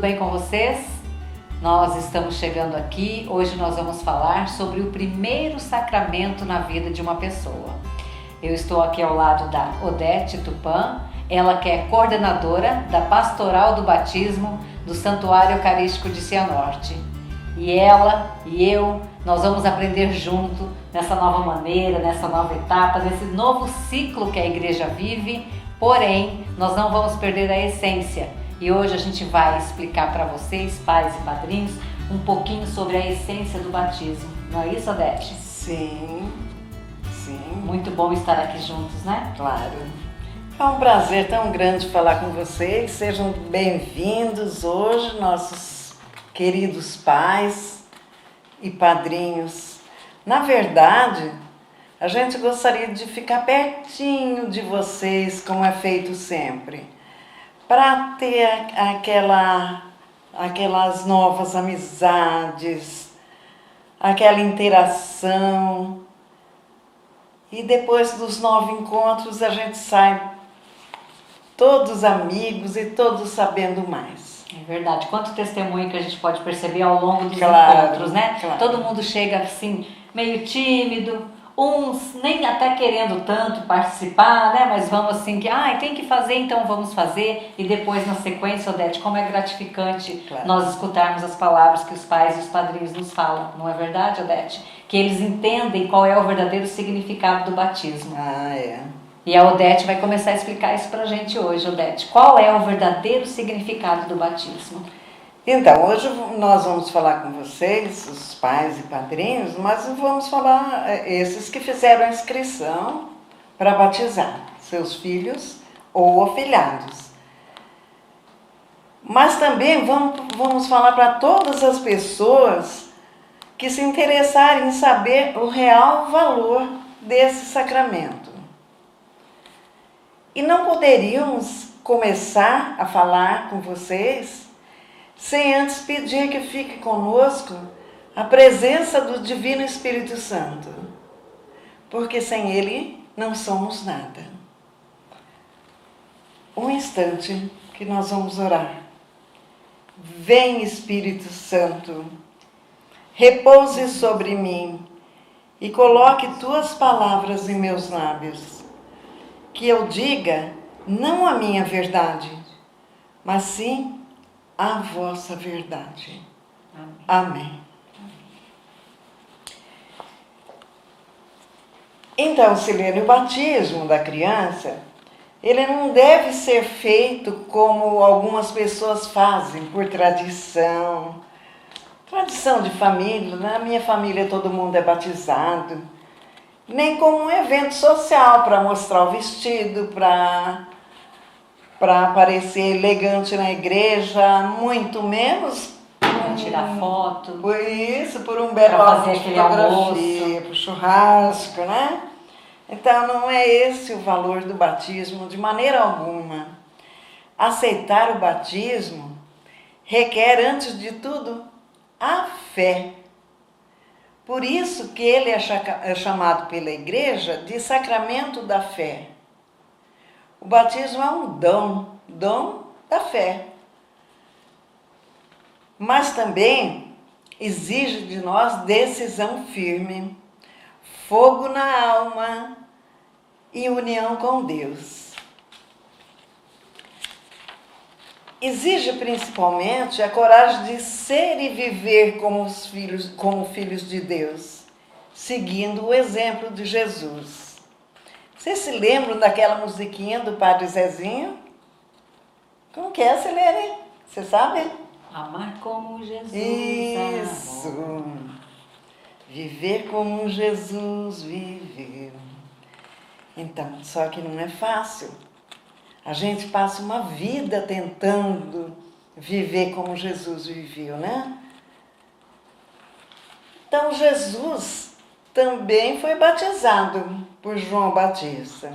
bem com vocês? Nós estamos chegando aqui, hoje nós vamos falar sobre o primeiro sacramento na vida de uma pessoa. Eu estou aqui ao lado da Odete Tupã, ela que é coordenadora da Pastoral do Batismo do Santuário Eucarístico de Cianorte. E ela e eu, nós vamos aprender junto nessa nova maneira, nessa nova etapa, nesse novo ciclo que a igreja vive, porém, nós não vamos perder a essência. E hoje a gente vai explicar para vocês, pais e padrinhos, um pouquinho sobre a essência do batismo. Não é isso, Odete? Sim. Muito bom estar aqui juntos, né? Claro. É um prazer tão grande falar com vocês. Sejam bem-vindos hoje, nossos queridos pais e padrinhos. Na verdade, a gente gostaria de ficar pertinho de vocês, como é feito sempre, para ter aquelas novas amizades, aquela interação. E depois dos 9 encontros a gente sai todos amigos e todos sabendo mais. É verdade. Quanto testemunho que a gente pode perceber ao longo dos Claro, encontros, né? claro. Todo mundo chega assim, meio tímido, uns nem até querendo tanto participar, né? Mas vamos assim, tem que fazer, então vamos fazer. E depois, na sequência, Odete, como é gratificante nós escutarmos as palavras que os pais e os padrinhos nos falam. Não é verdade, Odete? Que eles entendem qual é o verdadeiro significado do batismo. É. E a Odete vai começar a explicar isso pra gente hoje, Odete. Qual é o verdadeiro significado do batismo? Então, hoje nós vamos falar com vocês, os pais e padrinhos, mas vamos falar esses que fizeram a inscrição para batizar seus filhos ou afilhados. Mas também vamos falar para todas as pessoas que se interessarem em saber o real valor desse sacramento. E não poderíamos começar a falar com vocês sem antes pedir que fique conosco a presença do Divino Espírito Santo, porque sem Ele não somos nada. Um instante que nós vamos orar. Vem, Espírito Santo, repouse sobre mim e coloque tuas palavras em meus lábios, que eu diga não a minha verdade, mas sim a vossa verdade. Amém. Então, Silene, o batismo da criança, ele não deve ser feito como algumas pessoas fazem, por tradição de família. Na minha família todo mundo é batizado, nem como um evento social para mostrar o vestido, para parecer elegante na igreja, muito menos Para tirar foto. Por isso, por um belo Para álbum fazer de aquele fotografia, almoço. para o churrasco, né? Então não é esse o valor do batismo de maneira alguma. Aceitar o batismo requer, antes de tudo, a fé. Por isso que ele é chamado pela igreja de sacramento da fé. O batismo é um dom da fé. Mas também exige de nós decisão firme, fogo na alma e união com Deus. Exige principalmente a coragem de ser e viver como filhos de Deus, seguindo o exemplo de Jesus. Vocês se lembram daquela musiquinha do Padre Zezinho? Como que é, Silene? Você sabe? Amar como Jesus Isso! amou. Viver como Jesus viveu. Então, só que não é fácil. A gente passa uma vida tentando viver como Jesus viveu, né? Então, Jesus também foi batizado por João Batista.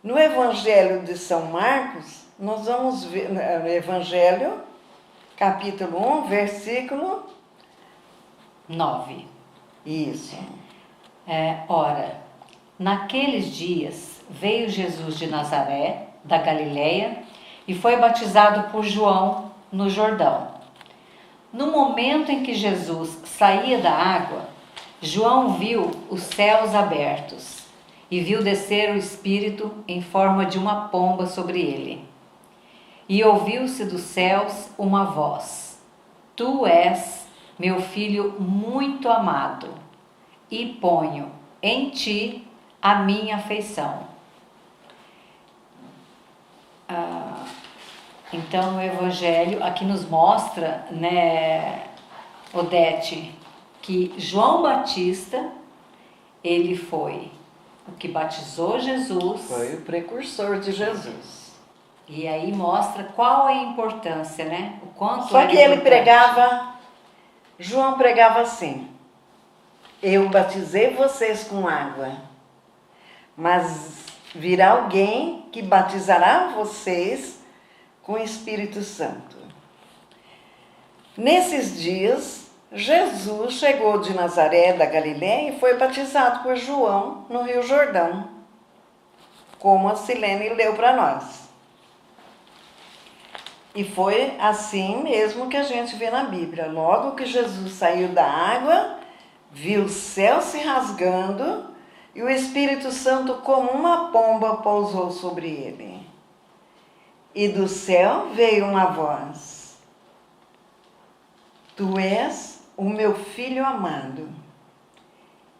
No Evangelho de São Marcos, nós vamos ver, no Evangelho, capítulo 1, versículo 9. Isso. Ora, naqueles dias veio Jesus de Nazaré, da Galileia, e foi batizado por João no Jordão. No momento em que Jesus saía da água, João viu os céus abertos e viu descer o Espírito em forma de uma pomba sobre ele. E ouviu-se dos céus uma voz: Tu és meu filho muito amado, e ponho em ti a minha afeição. Então, o Evangelho aqui nos mostra, né, Odete, que João Batista, ele foi o que batizou Jesus. Foi o precursor de Jesus. E aí mostra qual é a importância, né? O quanto Só que ele importante. pregava, João pregava assim: eu batizei vocês com água, mas virá alguém que batizará vocês com o Espírito Santo. Nesses dias, Jesus chegou de Nazaré da Galiléia e foi batizado por João no Rio Jordão, como a Silene leu para nós. E foi assim mesmo que a gente vê na Bíblia. Logo que Jesus saiu da água, viu o céu se rasgando e o Espírito Santo, como uma pomba, pousou sobre ele. E do céu veio uma voz: Tu és o meu filho amado,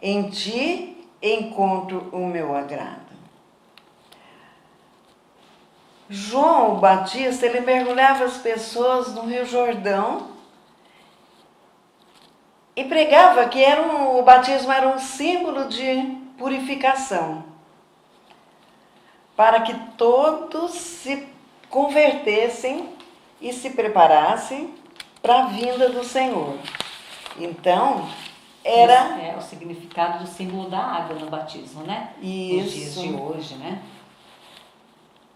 em ti encontro o meu agrado. João o Batista, ele mergulhava as pessoas no Rio Jordão e pregava que o batismo era um símbolo de purificação, para que todos se convertessem e se preparassem para a vinda do Senhor. Então, era... Esse é o significado do símbolo da água no batismo, né? Isso. Nos dias de hoje, né?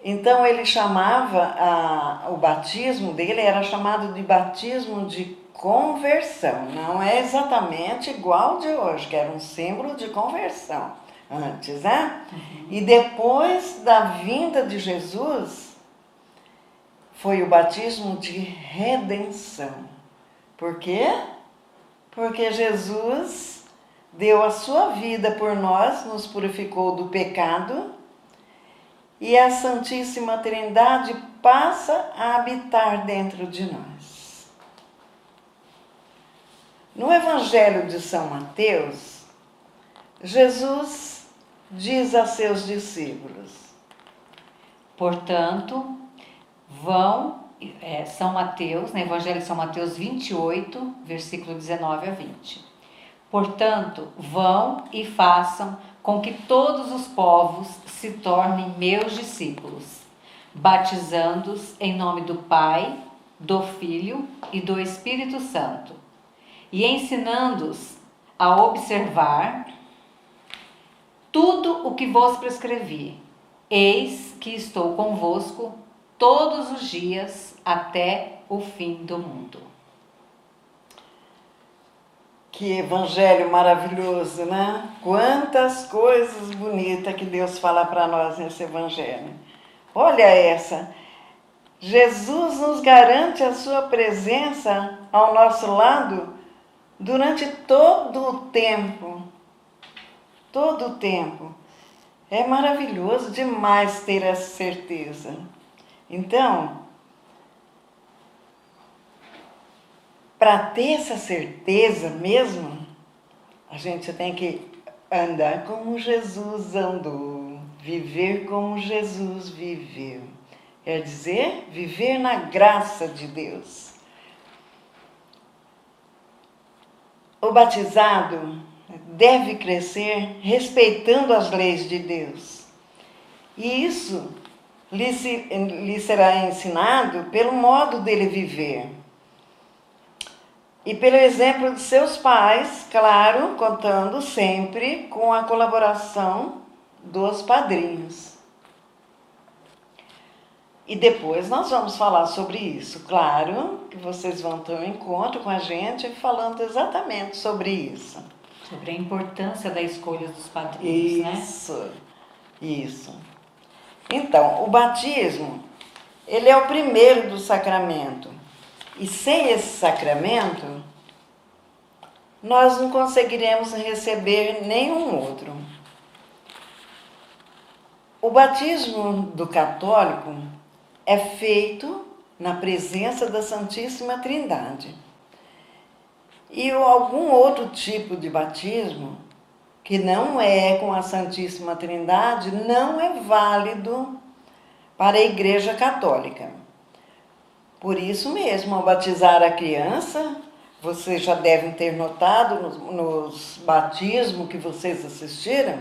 Então, ele chamava, o batismo dele era chamado de batismo de conversão. Não é exatamente igual de hoje, que era um símbolo de conversão antes, né? Uhum. E depois da vinda de Jesus, foi o batismo de redenção. Por quê? Porque Jesus deu a sua vida por nós, nos purificou do pecado, e a Santíssima Trindade passa a habitar dentro de nós. No Evangelho de São Mateus, Jesus diz a seus discípulos: portanto, vão, São Mateus, no Evangelho de São Mateus 28, versículo 19 a 20. Portanto, vão e façam com que todos os povos se tornem meus discípulos, batizando-os em nome do Pai, do Filho e do Espírito Santo, e ensinando-os a observar tudo o que vos prescrevi. Eis que estou convosco todos os dias até o fim do mundo. Que evangelho maravilhoso, né? Quantas coisas bonitas que Deus fala para nós nesse evangelho. Olha essa. Jesus nos garante a sua presença ao nosso lado durante todo o tempo. Todo o tempo. É maravilhoso demais ter essa certeza. Então, para ter essa certeza mesmo, a gente tem que andar como Jesus andou, viver como Jesus viveu. Quer dizer, viver na graça de Deus. O batizado deve crescer respeitando as leis de Deus. E isso lhe será ensinado pelo modo dele viver. E pelo exemplo de seus pais, claro, contando sempre com a colaboração dos padrinhos. E depois nós vamos falar sobre isso. Claro que vocês vão ter um encontro com a gente falando exatamente sobre isso. Sobre a importância da escolha dos padrinhos, isso, Isso. Então, o batismo, ele é o primeiro do sacramento. E sem esse sacramento, nós não conseguiremos receber nenhum outro. O batismo do católico é feito na presença da Santíssima Trindade. E algum outro tipo de batismo, que não é com a Santíssima Trindade, não é válido para a Igreja Católica. Por isso mesmo, ao batizar a criança, vocês já devem ter notado nos batismos que vocês assistiram,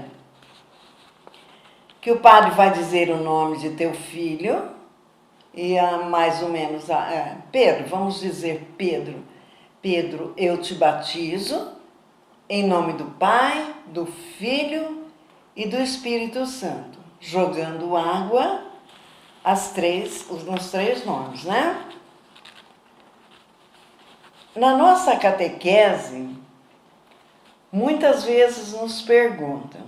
que o padre vai dizer o nome de teu filho, e mais ou menos, Pedro, vamos dizer Pedro. Pedro, eu te batizo em nome do Pai, do Filho e do Espírito Santo, jogando água nos três nomes, né? Na nossa catequese, muitas vezes nos perguntam: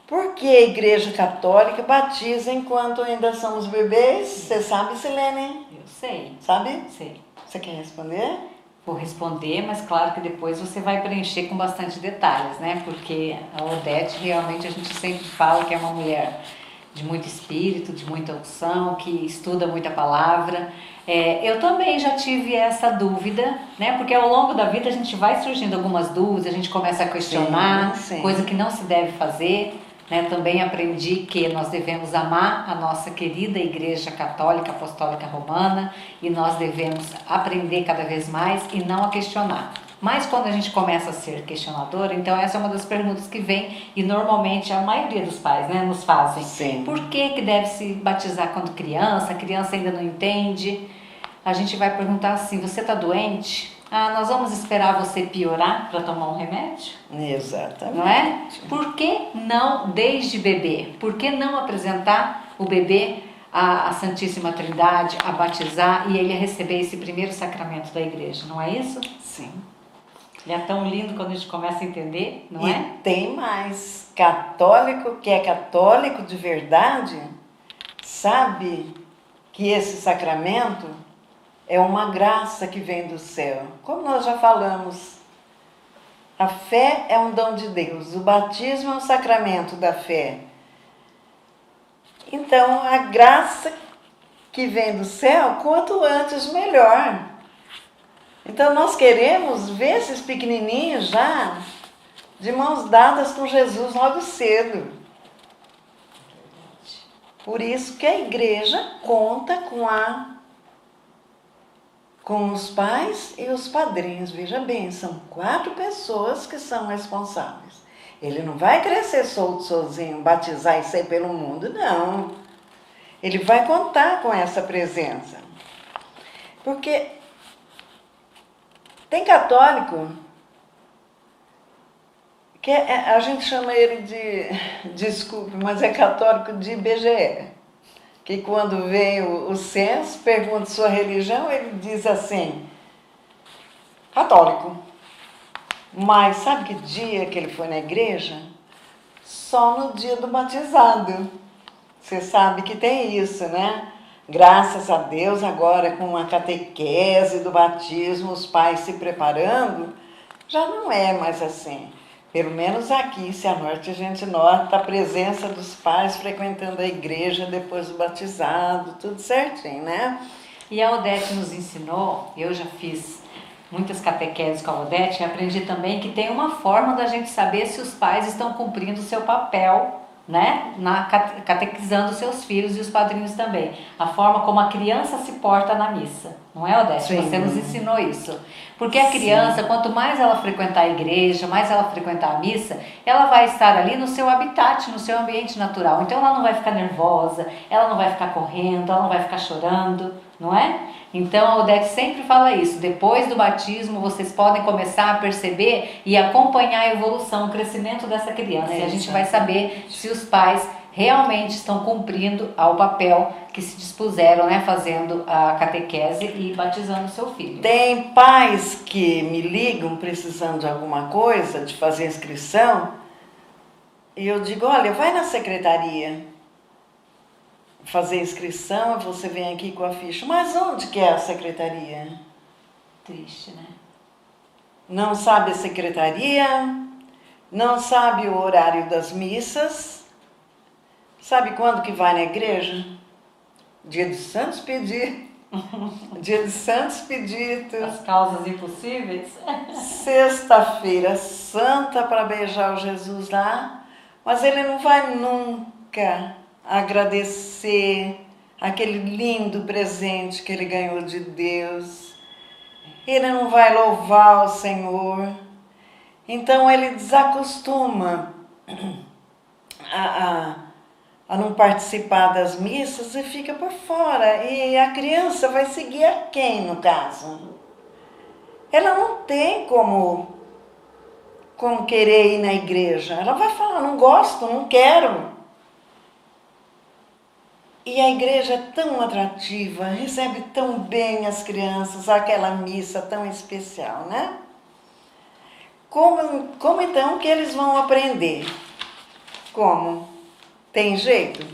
por que a Igreja Católica batiza enquanto ainda somos bebês? Você sabe, Silene? Eu sei. Sabe? Sei. Você quer responder? Vou responder, mas claro que depois você vai preencher com bastante detalhes, né? Porque a Odete, realmente, a gente sempre fala que é uma mulher de muito espírito, de muita unção, que estuda muita palavra. Eu também já tive essa dúvida, né? Porque ao longo da vida a gente vai surgindo algumas dúvidas, a gente começa a questionar, sim. Coisa que não se deve fazer. Né? Também aprendi que nós devemos amar a nossa querida Igreja Católica Apostólica Romana e nós devemos aprender cada vez mais e não a questionar. Mas quando a gente começa a ser questionador, então essa é uma das perguntas que vem e normalmente a maioria dos pais, né, nos fazem. Sim. Por que deve se batizar quando criança? A criança ainda não entende. A gente vai perguntar assim: você está doente? Nós vamos esperar você piorar para tomar um remédio? Exatamente. Não é? Por que não desde bebê? Por que não apresentar o bebê à Santíssima Trindade, a batizar e ele a receber esse primeiro sacramento da igreja? Não é isso? Sim. Ele é tão lindo quando a gente começa a entender, não é? E tem mais. Católico que é católico de verdade sabe que esse sacramento é uma graça que vem do céu. Como nós já falamos, a fé é um dom de Deus. O batismo é um sacramento da fé. Então, a graça que vem do céu, quanto antes, melhor. Então, nós queremos ver esses pequenininhos já de mãos dadas com Jesus logo cedo. Por isso que a igreja conta com os pais e os padrinhos. Veja bem, são 4 pessoas que são responsáveis. Ele não vai crescer solto sozinho, batizar e sair pelo mundo, não. Ele vai contar com essa presença. Porque tem católico que a gente chama ele de, desculpe, mas é católico de IBGE. Que quando vem o censo, pergunta sua religião, ele diz assim: católico. Mas sabe que dia que ele foi na igreja? Só no dia do batizado. Você sabe que tem isso, né? Graças a Deus, agora com a catequese do batismo, os pais se preparando, já não é mais assim. Pelo menos aqui em Cianorte a gente nota a presença dos pais frequentando a igreja depois do batizado, tudo certinho, né? E a Odete nos ensinou, eu já fiz muitas catequeses com a Odete e aprendi também que tem uma forma da gente saber se os pais estão cumprindo o seu papel, né? Catequizando seus filhos e os padrinhos também. A forma como a criança se porta na missa. Não é, Odete? Sim. Você nos ensinou isso. Porque a criança, quanto mais ela frequentar a igreja, mais ela frequentar a missa, ela vai estar ali no seu habitat, no seu ambiente natural. Então ela não vai ficar nervosa, ela não vai ficar correndo, ela não vai ficar chorando, não é? Então a Odete sempre fala isso. Depois do batismo, vocês podem começar a perceber e acompanhar a evolução, o crescimento dessa criança. E a gente vai saber se os pais realmente estão cumprindo ao papel que se dispuseram, né, fazendo a catequese e batizando o seu filho. Tem pais que me ligam precisando de alguma coisa, de fazer inscrição, e eu digo: olha, vai na secretaria. fazer inscrição, você vem aqui com a ficha. Mas onde que é a secretaria? Triste, né? Não sabe a secretaria, não sabe o horário das missas. Sabe quando que vai na igreja? Dia de Santo Expedito. Dia de Santo Expedito. As causas impossíveis. Sexta-feira Santa para beijar o Jesus lá. Mas ele não vai nunca agradecer aquele lindo presente que ele ganhou de Deus. Ele não vai louvar o Senhor. Então ele desacostuma a não participar das missas e fica por fora. E a criança vai seguir a quem, no caso? Ela não tem como querer ir na igreja. Ela vai falar, não gosto, não quero. E a igreja é tão atrativa, recebe tão bem as crianças, aquela missa tão especial, né? Como então que eles vão aprender? Como? Tem jeito?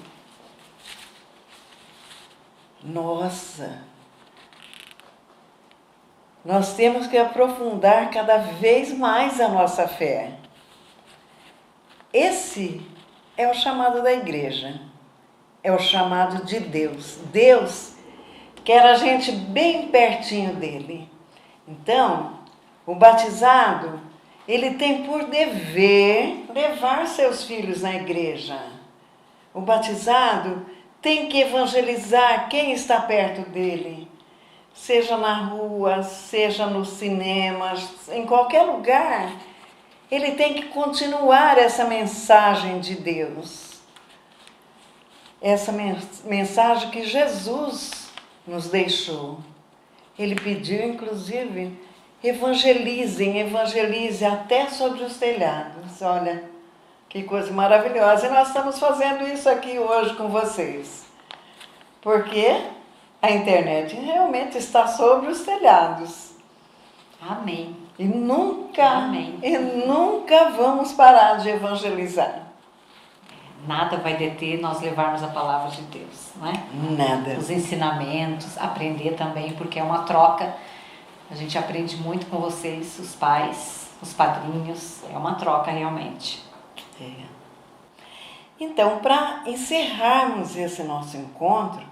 Nossa! Nós temos que aprofundar cada vez mais a nossa fé. Esse é o chamado da igreja. É o chamado de Deus. Deus quer a gente bem pertinho dele. Então, o batizado, ele tem por dever levar seus filhos na igreja. O batizado tem que evangelizar quem está perto dele. Seja na rua, seja no cinema, em qualquer lugar. Ele tem que continuar essa mensagem de Deus. Essa mensagem que Jesus nos deixou. Ele pediu, inclusive, evangelizem até sobre os telhados. Olha, que coisa maravilhosa. E nós estamos fazendo isso aqui hoje com vocês. Porque a internet realmente está sobre os telhados. Amém. E nunca vamos parar de evangelizar. Nada vai deter nós levarmos a palavra de Deus, não é? Nada. Os ensinamentos, aprender também, porque é uma troca. A gente aprende muito com vocês, os pais, os padrinhos. É uma troca realmente. É. Então, para encerrarmos esse nosso encontro,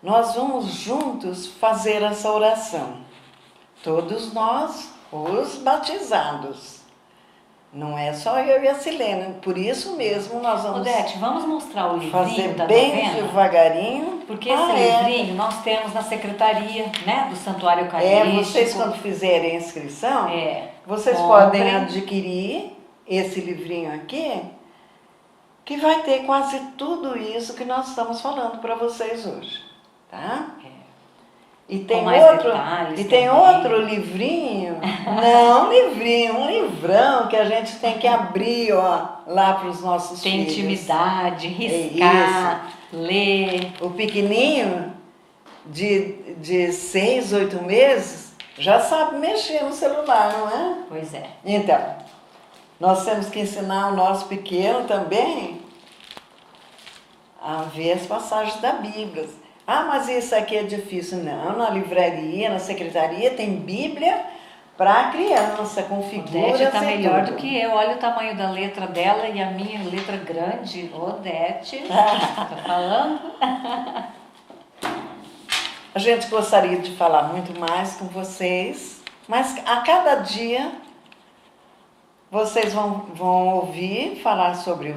nós vamos juntos fazer essa oração. Todos nós, os batizados. Não é só eu e a Silene, por isso mesmo nós vamos Odete, vamos mostrar o livrinho fazer da bem novena? devagarinho. Porque esse livrinho nós temos na secretaria, né, do Santuário Eucarístico. Vocês quando fizerem a inscrição, vocês comprem. podem adquirir esse livrinho aqui, que vai ter quase tudo isso que nós estamos falando para vocês hoje, tá? E tem outro livrinho, um livrão que a gente tem que abrir, ó, lá para os nossos filhos. Tem intimidade, riscar, ler. O pequenininho de 6, 8 meses já sabe mexer no celular, não é? Pois é. Então, nós temos que ensinar o nosso pequeno também a ver as passagens da Bíblia. Ah, mas isso aqui é difícil. Não, na livraria, na secretaria tem Bíblia para criança, com figuras. Odete está melhor do que eu. Olha o tamanho da letra dela e a minha letra grande. Odete, tá falando? A gente gostaria de falar muito mais com vocês, mas a cada dia vocês vão ouvir falar sobre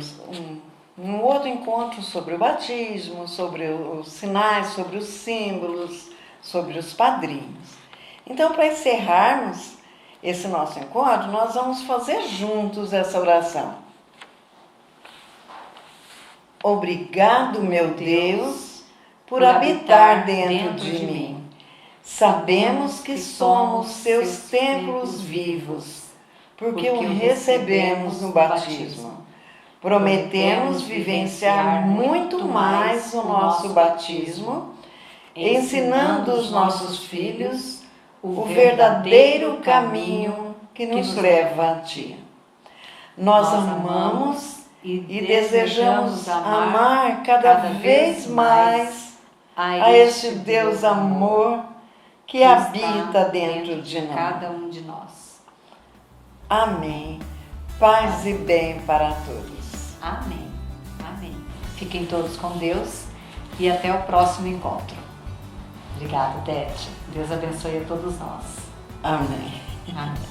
um outro encontro sobre o batismo, sobre os sinais, sobre os símbolos, sobre os padrinhos. Então, para encerrarmos esse nosso encontro, nós vamos fazer juntos essa oração. Obrigado, meu Deus, por habitar dentro de mim. Sabemos que somos seus templos vivos, porque o recebemos no batismo. Prometemos vivenciar muito mais o nosso batismo, ensinando os nossos filhos o verdadeiro caminho que nos leva a Ti. Nós amamos e desejamos amar cada vez mais a este Deus amor que habita dentro de nós. Cada um de nós. Amém. Paz e bem para todos. Amém. Amém. Fiquem todos com Deus e até o próximo encontro. Obrigada, Odete. Deus abençoe a todos nós. Amém. Amém.